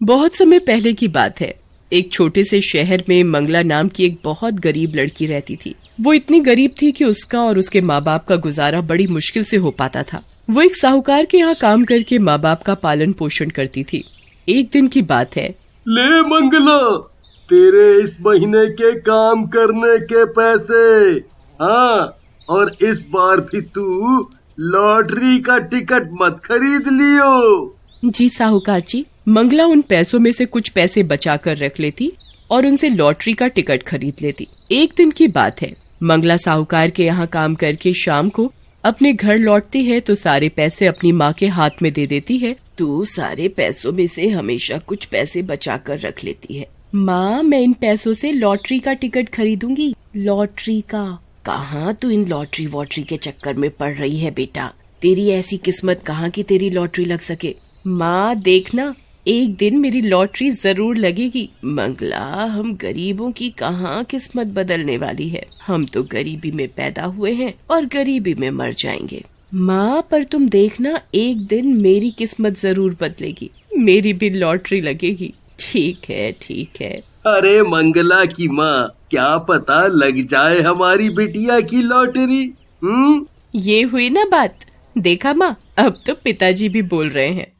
बहुत समय पहले की बात है। एक छोटे से शहर में मंगला नाम की एक बहुत गरीब लड़की रहती थी। वो इतनी गरीब थी कि उसका और उसके माँ बाप का गुजारा बड़ी मुश्किल से हो पाता था। वो एक साहूकार के यहाँ काम करके माँ बाप का पालन पोषण करती थी। एक दिन की बात है। ले मंगला, तेरे इस महीने के काम करने के पैसे। हाँ, और इस बार भी तू लॉटरी का टिकट मत खरीद लियो। जी साहूकार जी। मंगला उन पैसों में से कुछ पैसे बचा कर रख लेती और उनसे लॉटरी का टिकट खरीद लेती। एक दिन की बात है। मंगला साहूकार के यहाँ काम करके शाम को अपने घर लौटती है तो सारे पैसे अपनी माँ के हाथ में दे देती है। तो सारे पैसों में से हमेशा कुछ पैसे बचा कर रख लेती है। माँ, मैं इन पैसों से लॉटरी का टिकट खरीदूंगी। लॉटरी का? कहाँ तू इन लॉटरी वॉटरी के चक्कर में पड़ रही है बेटा? तेरी ऐसी किस्मत कहाँ की तेरी लॉटरी लग सके। माँ देखना, एक दिन मेरी लॉटरी जरूर लगेगी। मंगला, हम गरीबों की कहाँ किस्मत बदलने वाली है। हम तो गरीबी में पैदा हुए हैं और गरीबी में मर जाएंगे। माँ, पर तुम देखना, एक दिन मेरी किस्मत जरूर बदलेगी, मेरी भी लॉटरी लगेगी। ठीक है, ठीक है। अरे मंगला की माँ, क्या पता लग जाए हमारी बिटिया की लॉटरी। ये हुई ना बात। देखा माँ, अब तो पिताजी भी बोल रहे हैं।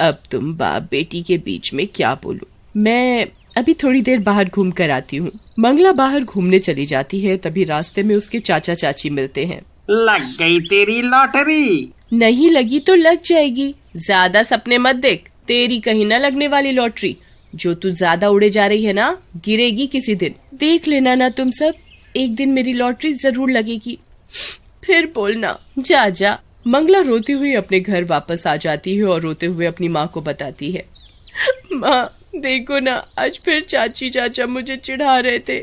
अब तुम बाप बेटी के बीच में क्या बोलूं। मैं अभी थोड़ी देर बाहर घूम कर आती हूँ। मंगला बाहर घूमने चली जाती है। तभी रास्ते में उसके चाचा चाची मिलते हैं। लग गई तेरी लॉटरी? नहीं लगी तो लग जाएगी, ज्यादा सपने मत देख। तेरी कहीं न लगने वाली लॉटरी। जो तू ज्यादा उड़े जा रही है ना, गिरेगी किसी दिन। देख लेना ना तुम सब, एक दिन मेरी लॉटरी जरूर लगेगी। फिर बोलना। जा जा। मंगला रोती हुई अपने घर वापस आ जाती है और रोते हुए अपनी माँ को बताती है। माँ देखो ना, आज फिर चाची चाचा मुझे चिढ़ा रहे थे।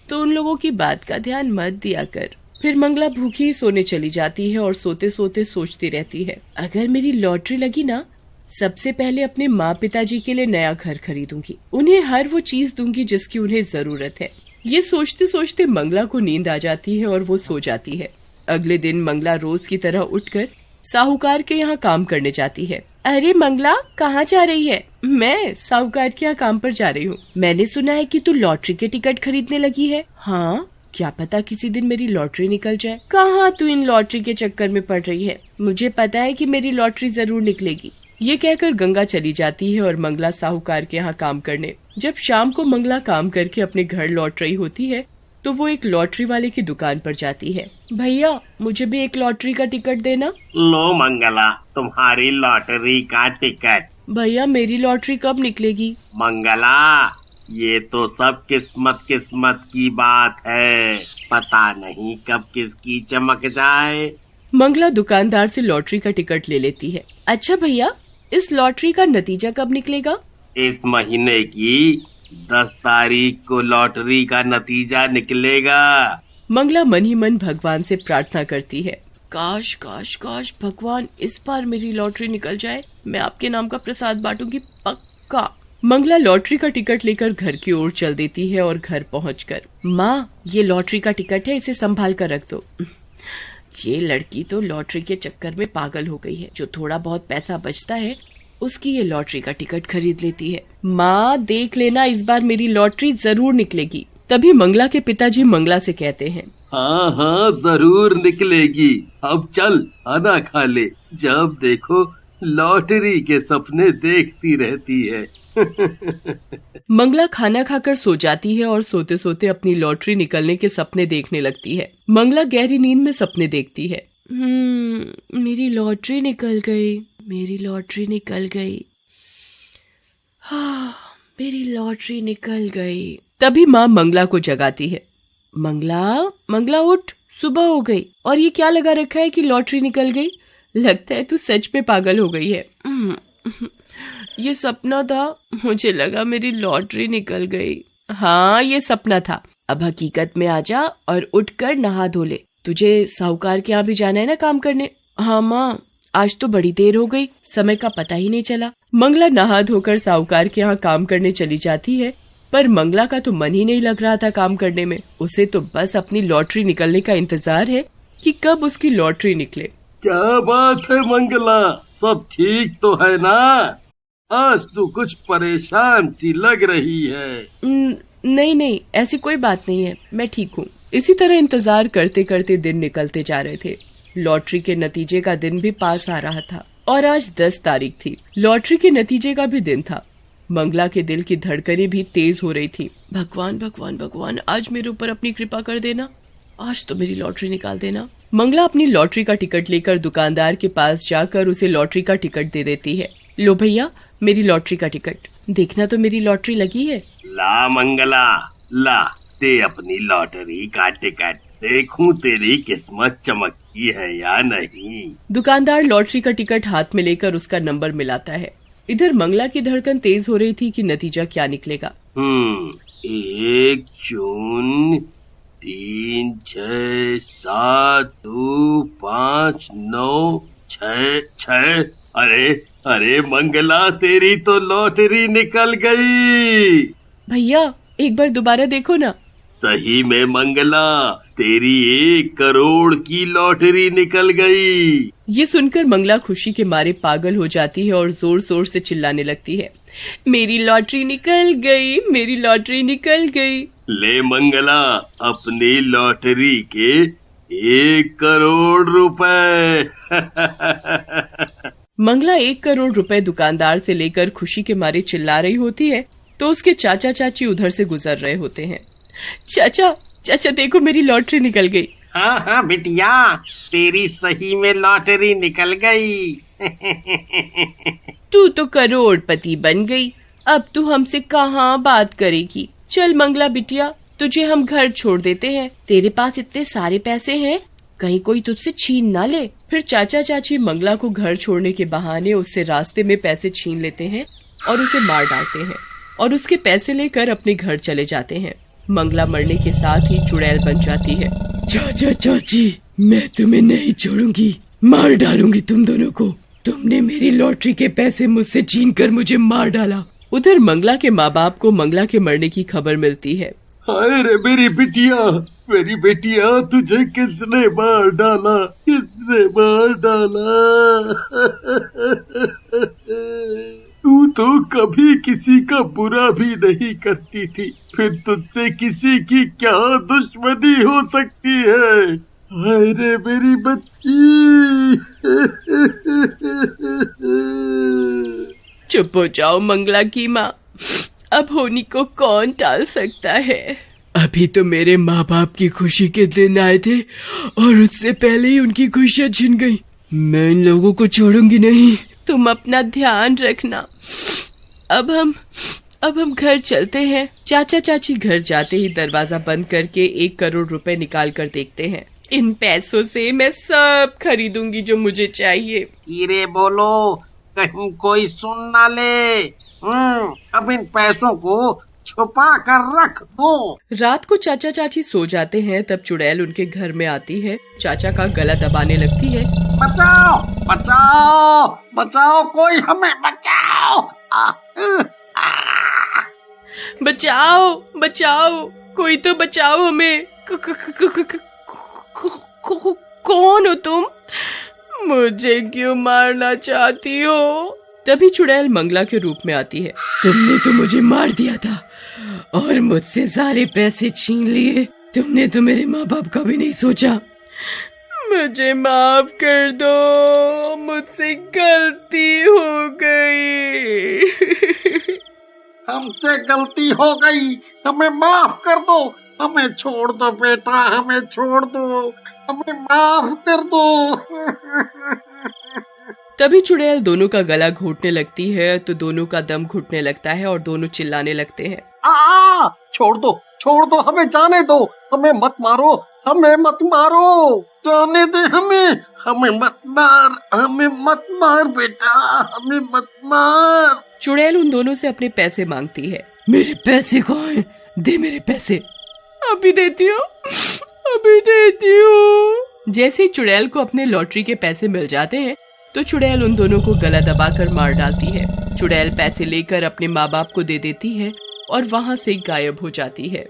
तो उन लोगों की बात का ध्यान मत दिया कर। फिर मंगला भूखी ही सोने चली जाती है और सोते सोते सोचती रहती है, अगर मेरी लॉटरी लगी ना, सबसे पहले अपने माँ पिताजी के लिए नया घर खरीदूंगी। उन्हें हर वो चीज दूंगी जिसकी उन्हें जरूरत है। ये सोचते सोचते मंगला को नींद आ जाती है और वो सो जाती है। अगले दिन मंगला रोज की तरह उठकर साहूकार के यहाँ काम करने जाती है। अरे मंगला, कहाँ जा रही है? मैं साहूकार के यहाँ काम पर जा रही हूँ। मैंने सुना है कि तू लॉटरी के टिकट खरीदने लगी है। हाँ, क्या पता किसी दिन मेरी लॉटरी निकल जाए। कहाँ तू इन लॉटरी के चक्कर में पड़ रही है? मुझे पता है कि मेरी लॉटरी जरूर निकलेगी। ये कहकर गंगा चली जाती है और मंगला साहूकार के यहाँ काम करने। जब शाम को मंगला काम करके अपने घर लौट रही होती है तो वो एक लॉटरी वाले की दुकान पर जाती है। भैया, मुझे भी एक लॉटरी का टिकट देना। लो मंगला, तुम्हारी लॉटरी का टिकट। भैया, मेरी लॉटरी कब निकलेगी? मंगला, ये तो सब किस्मत किस्मत की बात है। पता नहीं कब किसकी चमक जाए। मंगला दुकानदार से लॉटरी का टिकट ले लेती है। अच्छा भैया, इस लॉटरी का नतीजा कब निकलेगा? इस महीने की 10 तारीख को लॉटरी का नतीजा निकलेगा। मंगला मन ही मन भगवान से प्रार्थना करती है, काश काश काश भगवान, इस बार मेरी लॉटरी निकल जाए। मैं आपके नाम का प्रसाद बांटूंगी पक्का। मंगला लॉटरी का टिकट लेकर घर की ओर चल देती है और घर पहुंचकर, माँ, ये लॉटरी का टिकट है, इसे संभाल कर रख दो। ये लड़की तो लॉटरी के चक्कर में पागल हो गई है। जो थोड़ा बहुत पैसा बचता है उसकी ये लॉटरी का टिकट खरीद लेती है। माँ देख लेना, इस बार मेरी लॉटरी जरूर निकलेगी। तभी मंगला के पिताजी मंगला से कहते हैं, हाँ हाँ जरूर निकलेगी। अब चल खाना खा ले। जब देखो लॉटरी के सपने देखती रहती है। मंगला खाना खाकर सो जाती है और सोते सोते अपनी लॉटरी निकलने के सपने देखने लगती है। मंगला गहरी नींद में सपने देखती है। मेरी लॉटरी निकल गई, मेरी लॉटरी निकल गई। हाँ, मेरी लॉटरी निकल गई। तभी माँ मंगला को जगाती है। मंगला, मंगला उठ, सुबह हो गई और ये क्या लगा रखा है कि लॉटरी निकल गई? लगता है तू सच में पागल हो गई है। ये सपना था, मुझे लगा मेरी लॉटरी निकल गई। हाँ, ये सपना था। अब हकीकत में आ जा और उठकर नहा धो ले। तुझे साहूकार के यहाँ भी जाना है ना काम करने। हाँ माँ, आज तो बड़ी देर हो गई, समय का पता ही नहीं चला। मंगला नहा धोकर साहूकार के यहाँ काम करने चली जाती है, पर मंगला का तो मन ही नहीं लग रहा था काम करने में। उसे तो बस अपनी लॉटरी निकलने का इंतजार है कि कब उसकी लॉटरी निकले। क्या बात है मंगला, सब ठीक तो है ना? आज तू कुछ परेशान सी लग रही है। नहीं नहीं, ऐसी कोई बात नहीं है, मैं ठीक हूँ। इसी तरह इंतजार करते करते दिन निकलते जा रहे थे। लॉटरी के नतीजे का दिन भी पास आ रहा था और आज 10 तारीख थी। लॉटरी के नतीजे का भी दिन था। मंगला के दिल की धड़कनें भी तेज हो रही थी। भगवान भगवान भगवान, आज मेरे ऊपर अपनी कृपा कर देना, आज तो मेरी लॉटरी निकाल देना। मंगला अपनी लॉटरी का टिकट लेकर दुकानदार के पास जाकर उसे लॉटरी का टिकट दे देती है। लो भैया, मेरी लॉटरी का टिकट, देखना तो मेरी लॉटरी लगी है। ला मंगला, ला ते अपनी लॉटरी का टिकट, देखूं तेरी किस्मत चमकती है या नहीं। दुकानदार लॉटरी का टिकट हाथ में लेकर उसका नंबर मिलाता है। इधर मंगला की धड़कन तेज हो रही थी कि नतीजा क्या निकलेगा। 1 जून 3 6 7 2 5 9 6। अरे मंगला, तेरी तो लॉटरी निकल गई। भैया एक बार दोबारा देखो ना। सही में मंगला, तेरी 1 करोड़ की लॉटरी निकल गई। ये सुनकर मंगला खुशी के मारे पागल हो जाती है और जोर जोर से चिल्लाने लगती है, मेरी लॉटरी निकल गई, मेरी लॉटरी निकल गई। ले मंगला, अपनी लॉटरी के 1 करोड़ रुपए। मंगला 1 करोड़ रुपए दुकानदार से लेकर खुशी के मारे चिल्ला रही होती है तो उसके चाचा चाची उधर से गुजर रहे होते हैं। चाचा देखो, मेरी लॉटरी निकल गई। हाँ बिटिया, तेरी सही में लॉटरी निकल गई। तू तो करोड़पति बन गई, अब तू हमसे कहाँ बात करेगी। चल मंगला बिटिया, तुझे हम घर छोड़ देते हैं, तेरे पास इतने सारे पैसे हैं, कहीं कोई तुझसे छीन ना ले। फिर चाचा चाची मंगला को घर छोड़ने के बहाने उससे रास्ते में पैसे छीन लेते हैं और उसे मार डालते हैं और उसके पैसे लेकर अपने घर चले जाते हैं। मंगला मरने के साथ ही चुड़ैल बन जाती है। चाचा चाची, मैं तुम्हें नहीं छोड़ूंगी, मार डालूंगी तुम दोनों को। तुमने मेरी लॉटरी के पैसे मुझसे छीन कर मुझे मार डाला। उधर मंगला के माँ बाप को मंगला के मरने की खबर मिलती है। हाय रे मेरी बिटिया, तुझे किसने मार डाला, किसने मार डाला। तू तो कभी किसी का बुरा भी नहीं करती थी, फिर तुझसे किसी की क्या दुश्मनी हो सकती है। हाय रे मेरी बच्ची। चुप हो जाओ मंगला की माँ, अब होनी को कौन टाल सकता है। अभी तो मेरे माँ बाप की खुशी के दिन आए थे और उससे पहले ही उनकी खुशियाँ छिन गई। मैं इन लोगों को छोड़ूंगी नहीं। तुम अपना ध्यान रखना। अब हम घर चलते हैं। चाचा चाची घर जाते ही दरवाजा बंद करके 1 करोड़ रुपए निकाल कर देखते हैं। इन पैसों से मैं सब खरीदूंगी जो मुझे चाहिए। धीरे बोलो, कहीं कोई सुन ना ले। अब इन पैसों को छुपा कर रख दो। रात को चाचा चाची सो जाते हैं, तब चुड़ैल उनके घर में आती है। चाचा का गला दबाने लगती है। बचाओ बचाओ बचाओ, कोई हमें बचाओ। बचाओ बचाओ, कोई तो बचाओ हमें। कौन हो तुम? मुझे क्यों मारना चाहती हो? तभी चुड़ैल मंगला के रूप में आती है। तुमने तो मुझे मार दिया था और मुझसे सारे पैसे छीन लिए। तुमने तो मेरे माँ बाप का भी नहीं सोचा। मुझे माफ कर दो, मुझसे गलती हो गई। हमसे गलती हो गई, हमें माफ कर दो। हमें छोड़ दो बेटा, हमें छोड़ दो, हमें माफ कर दो। तभी चुड़ैल दोनों का गला घोटने लगती है तो दोनों का दम घुटने लगता है और दोनों चिल्लाने लगते हैं। छोड़ दो, हमें जाने दो, हमें मत मारो, हमें मत मारो, जाने दे हमें मत मार बेटा, हमें मत मार। चुड़ैल उन दोनों से अपने पैसे मांगती है। मेरे पैसे कहाँ हैं? दे मेरे पैसे। अभी देती हूँ। जैसे ही चुड़ैल को अपने लॉटरी के पैसे मिल जाते हैं तो चुड़ैल उन दोनों को गला दबाकर मार डालती है। चुड़ैल पैसे लेकर अपने माँ बाप को दे देती है और वहाँ से गायब हो जाती है।